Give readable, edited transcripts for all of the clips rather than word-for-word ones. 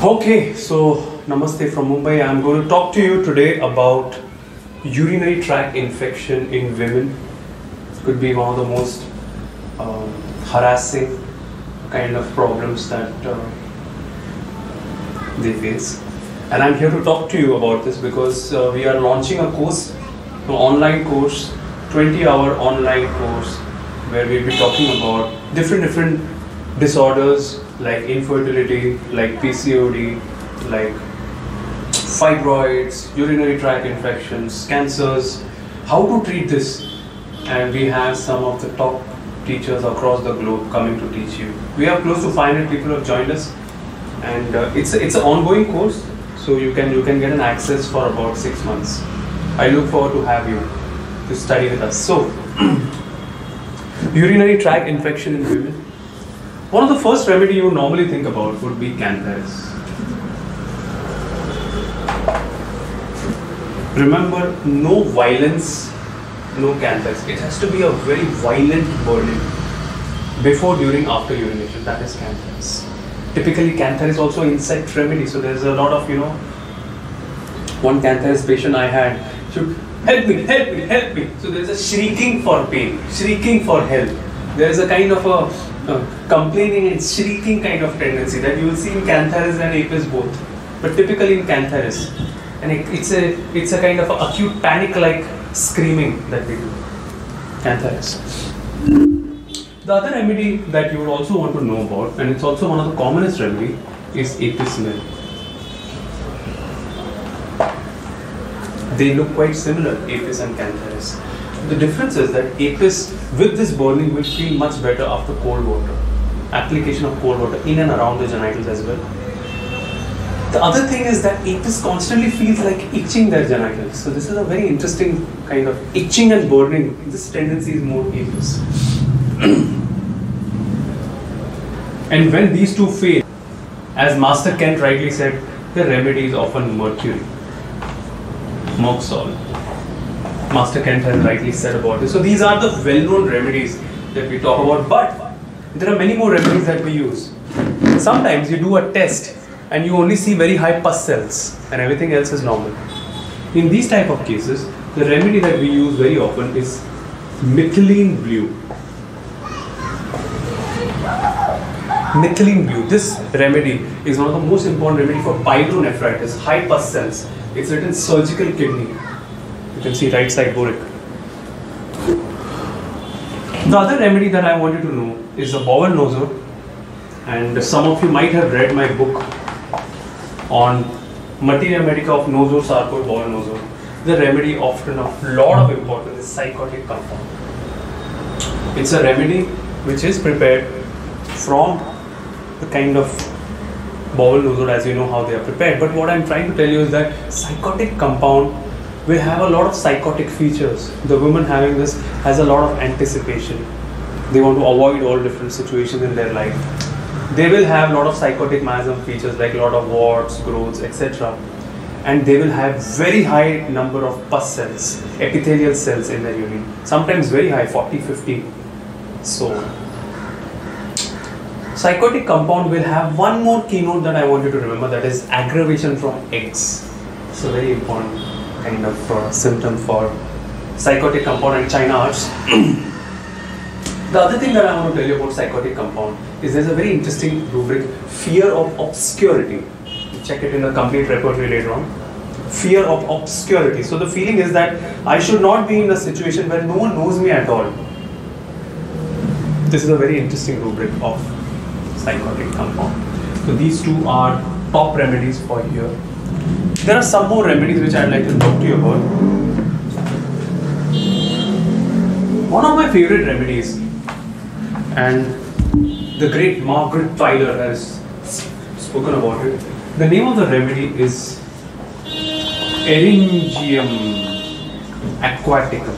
Okay, so Namaste from Mumbai. I'm going to talk to you today about urinary tract infection in women. It could be one of the most harassing kind of problems that they face. And I'm here to talk to you about this because we are launching a course, an online course, 20-hour online course where we'll be talking about different disorders like infertility, like PCOD, like fibroids, urinary tract infections, cancers, how to treat this. And we have some of the top teachers across the globe coming to teach you. We have close to 500 people who have joined us, and it's an ongoing course, so you can get an access for about 6 months. I look forward to have you to study with us. So, urinary tract infection in women. One of the first remedy you normally think about would be cantharids. Remember, no violence, no cantharids. It has to be a very violent burning before, during, after urination. That is cantharids. Typically, cantharids is also insect remedy. So there's a lot of, one cantharids patient I had should help me, help me, help me. So there's a shrieking for pain, shrieking for help. There's a kind of a complaining and shrieking kind of tendency that you will see in cantharids and apis both, but typically in cantharids, and it's a kind of acute panic-like screaming that we do. Cantharids. The other remedy that you would also want to know about, and it's also one of the commonest remedy, is apis mill. They look quite similar, apis and cantharids. The difference is that apis with this burning will feel much better after cold water. Application of cold water in and around the genitals as well. The other thing is that apis constantly feels like itching their genitals. So this is a very interesting kind of itching and burning. This tendency is more apis. And when these two fail, as Master Kent rightly said, the remedy is often mercury. Merc salt. Master Kent has rightly said about this. So these are the well-known remedies that we talk about, but there are many more remedies that we use. Sometimes you do a test and you only see very high pus cells and everything else is normal. In these type of cases, the remedy that we use very often is methylene blue. Methylene blue. This remedy is one of the most important remedy for pyelonephritis, high pus cells. It's written surgical kidney. You can see right side boric. The other remedy that I want you to know is a bowel nosor, and some of you might have read my book on Materia Medica of nosor, sarcoid, bowel nosor. The remedy often of lot of importance is psychotic compound. It's a remedy which is prepared from the kind of bowel nosor, as you know how they are prepared. But what I'm trying to tell you is that psychotic compound will have a lot of psychotic features. The woman having this has a lot of anticipation. They want to avoid all different situations in their life. They will have a lot of psychotic miasm features like a lot of warts, growths, etc. And they will have very high number of pus cells, epithelial cells in their urine. Sometimes very high, 40, 50. So, psychotic compound will have one more keynote that I want you to remember, that is aggravation from eggs. It's a very important kind of symptom for psychotic compound and China arts. The other thing that I want to tell you about psychotic compound is there's a very interesting rubric, fear of obscurity. Check it in the complete repertoire later on. Fear of obscurity. So the feeling is that I should not be in a situation where no one knows me at all. This is a very interesting rubric of psychotic compound. So these two are top remedies for here. There are some more remedies which I'd like to talk to you about. One of my favorite remedies, and the great Margaret Tyler has spoken about it. The name of the remedy is Eryngium aquaticum.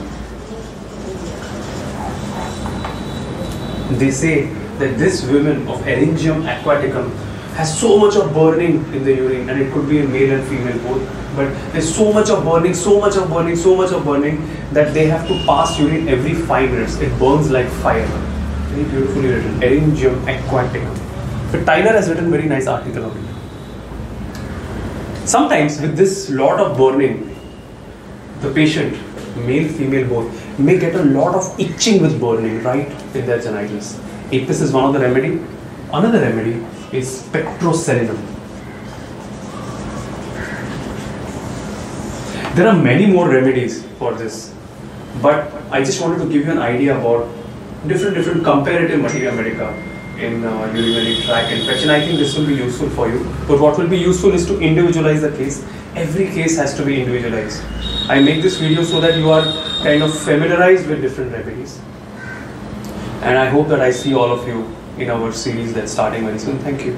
They say that this women of Eryngium aquaticum has so much of burning in the urine, and it could be in male and female both, but there's so much of burning, so much of burning, so much of burning that they have to pass urine every 5 minutes. It burns like fire. beautifully written, Eryngium aquaticum. So Tyler has written very nice article on it. Sometimes with this lot of burning, the patient, male, female both, may get a lot of itching with burning right in their genitals. Apis is one of the remedy. Another remedy is petroselinum. There are many more remedies for this, but I just wanted to give you an idea about different comparative materia medica in urinary tract infection. I think this will be useful for you. But what will be useful is to individualize the case. Every case has to be individualized. I make this video so that you are kind of familiarized with different remedies. And I hope that I see all of you in our series that's starting very soon. Thank you.